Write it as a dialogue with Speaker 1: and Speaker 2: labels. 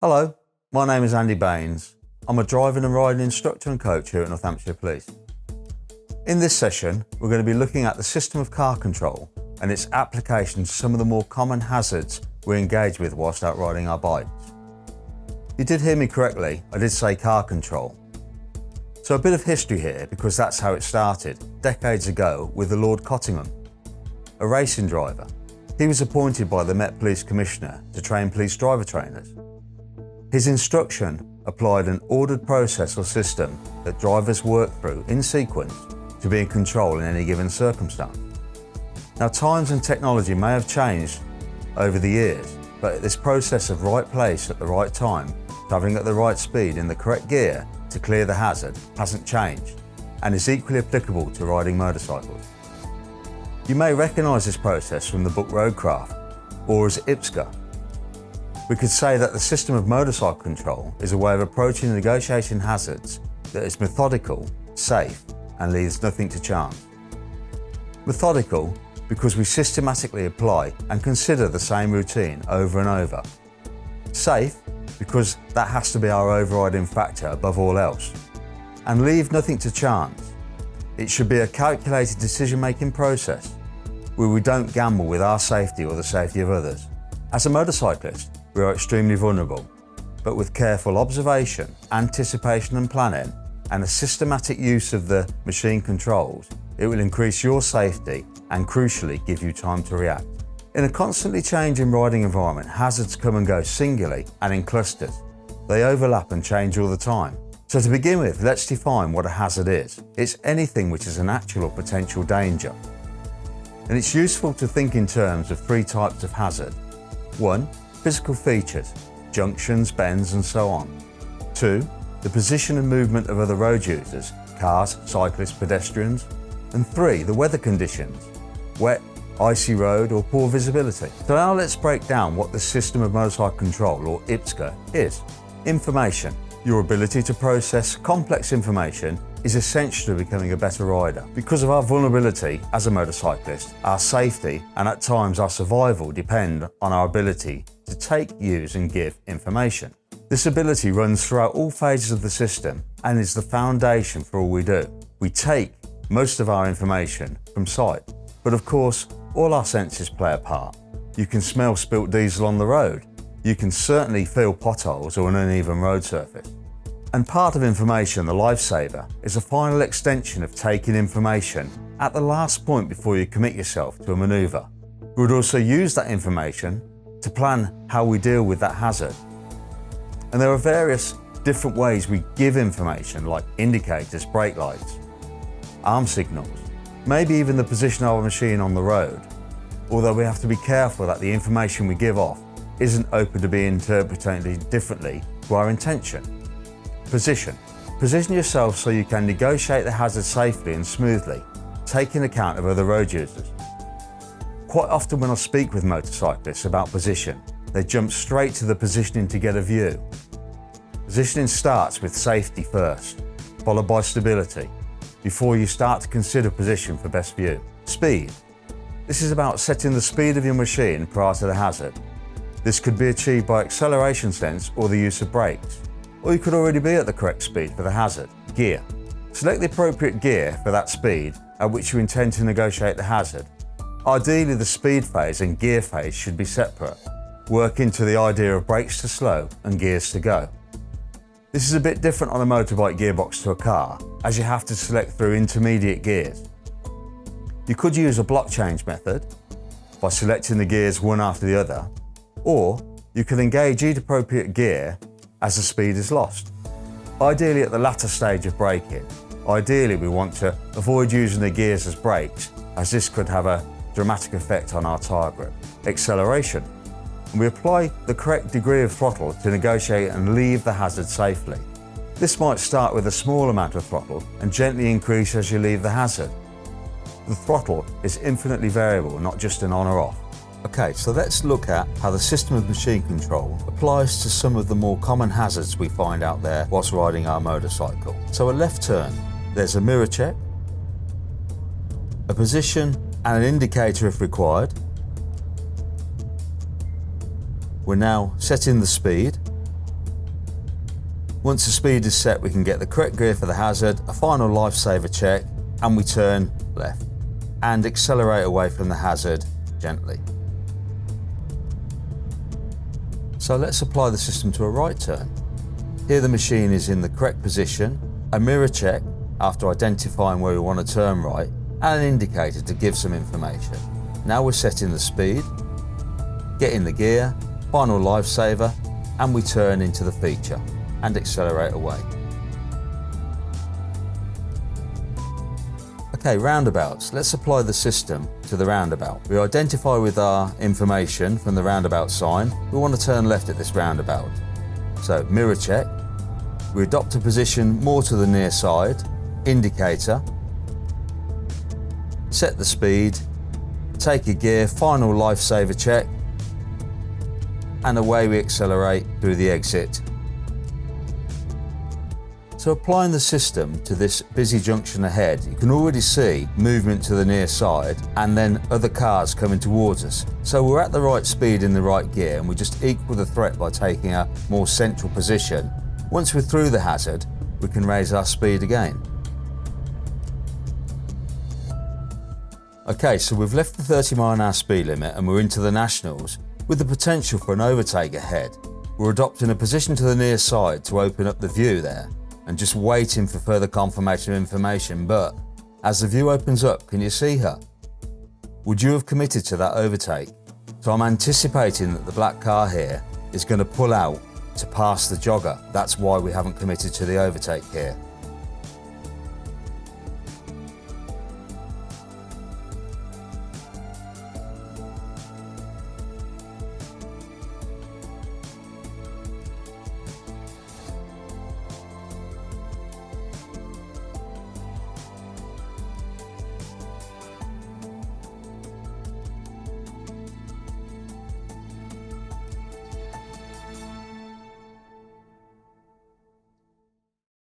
Speaker 1: Hello, my name is Andy Baines. I'm a driving and riding instructor and coach here at Northamptonshire Police. In this session, we're going to be looking at the system of car control and its application to some of the more common hazards we engage with whilst out riding our bikes. You did hear me correctly, I did say car control. So a bit of history here, because that's how it started, decades ago with the Lord Cottingham, a racing driver. He was appointed by the Met Police Commissioner to train police driver trainers. His instruction applied an ordered process or system that drivers work through in sequence to be in control in any given circumstance. Now, times and technology may have changed over the years, but this process of right place at the right time, travelling at the right speed in the correct gear to clear the hazard hasn't changed and is equally applicable to riding motorcycles. You may recognise this process from the book Roadcraft, or as IPSGA. We could say that the system of motorcycle control is a way of approaching negotiation hazards that is methodical, safe, and leaves nothing to chance. Methodical because we systematically apply and consider the same routine over and over. Safe because that has to be our overriding factor above all else. And leave nothing to chance. It should be a calculated decision-making process where we don't gamble with our safety or the safety of others. As a motorcyclist, we are extremely vulnerable, but with careful observation, anticipation and planning, and a systematic use of the machine controls, it will increase your safety and crucially give you time to react. In a constantly changing riding environment, hazards come and go singly and in clusters. They overlap and change all the time. So to begin with, let's define what a hazard is. It's anything which is an actual or potential danger. And it's useful to think in terms of three types of hazard. 1. Physical features, junctions, bends and so on. 2. The position and movement of other road users, cars, cyclists, pedestrians. And 3. The weather conditions, wet, icy road or poor visibility. So now let's break down what the system of motorcycle control, or IPSGA, is. Information. Your ability to process complex information is essential to becoming a better rider. Because of our vulnerability as a motorcyclist, our safety and at times our survival depend on our ability to take, use and give information. This ability runs throughout all phases of the system and is the foundation for all we do. We take most of our information from sight, but of course all our senses play a part. You can smell spilt diesel on the road. You can certainly feel potholes or an uneven road surface. And part of information, the lifesaver, is a final extension of taking information at the last point before you commit yourself to a manoeuvre. We would also use that information to plan how we deal with that hazard. And there are various different ways we give information, like indicators, brake lights, arm signals, maybe even the position of our machine on the road, although we have to be careful that the information we give off isn't open to be interpreted differently to our intention. Position. Position yourself so you can negotiate the hazard safely and smoothly, taking account of other road users. Quite often when I speak with motorcyclists about position, they jump straight to the positioning to get a view. Positioning starts with safety first, followed by stability, before you start to consider position for best view. Speed. This is about setting the speed of your machine prior to the hazard. This could be achieved by acceleration sense or the use of brakes, or you could already be at the correct speed for the hazard. Gear. Select the appropriate gear for that speed at which you intend to negotiate the hazard. Ideally, the speed phase and gear phase should be separate. Work into the idea of brakes to slow and gears to go. This is a bit different on a motorbike gearbox to a car, as you have to select through intermediate gears. You could use a block change method by selecting the gears one after the other, or you can engage each appropriate gear as the speed is lost. Ideally at the latter stage of braking, we want to avoid using the gears as brakes, as this could have a dramatic effect on our tyre grip. Acceleration. We apply the correct degree of throttle to negotiate and leave the hazard safely. This might start with a small amount of throttle and gently increase as you leave the hazard. The throttle is infinitely variable, not just an on or off. Okay, so let's look at how the system of machine control applies to some of the more common hazards we find out there whilst riding our motorcycle. So a left turn, there's a mirror check, a position and an indicator if required. We're now setting the speed Once the speed is set, we can get the correct gear for the hazard, a final lifesaver check, and we turn left and accelerate away from the hazard gently. So let's apply the system to a right turn. Here the machine is in the correct position, a mirror check after identifying where we want to turn right, and an indicator to give some information. Now we're setting the speed, getting the gear, final lifesaver, and we turn into the feature and accelerate away. Okay, roundabouts. Let's apply the system to the roundabout. We identify with our information from the roundabout sign. We want to turn left at this roundabout. So mirror check. We adopt a position more to the near side, indicator, set the speed, take a gear, final lifesaver check, and away we accelerate through the exit. So applying the system to this busy junction ahead, you can already see movement to the near side and then other cars coming towards us. So we're at the right speed in the right gear, and we just equal the threat by taking a more central position. Once we're through the hazard, we can raise our speed again. Okay, so we've left the 30-mile-an-hour speed limit and we're into the nationals with the potential for an overtake ahead. We're adopting a position to the near side to open up the view there and just waiting for further confirmation of information, but as the view opens up, can you see her? Would you have committed to that overtake? So I'm anticipating that the black car here is going to pull out to pass the jogger. That's why we haven't committed to the overtake here.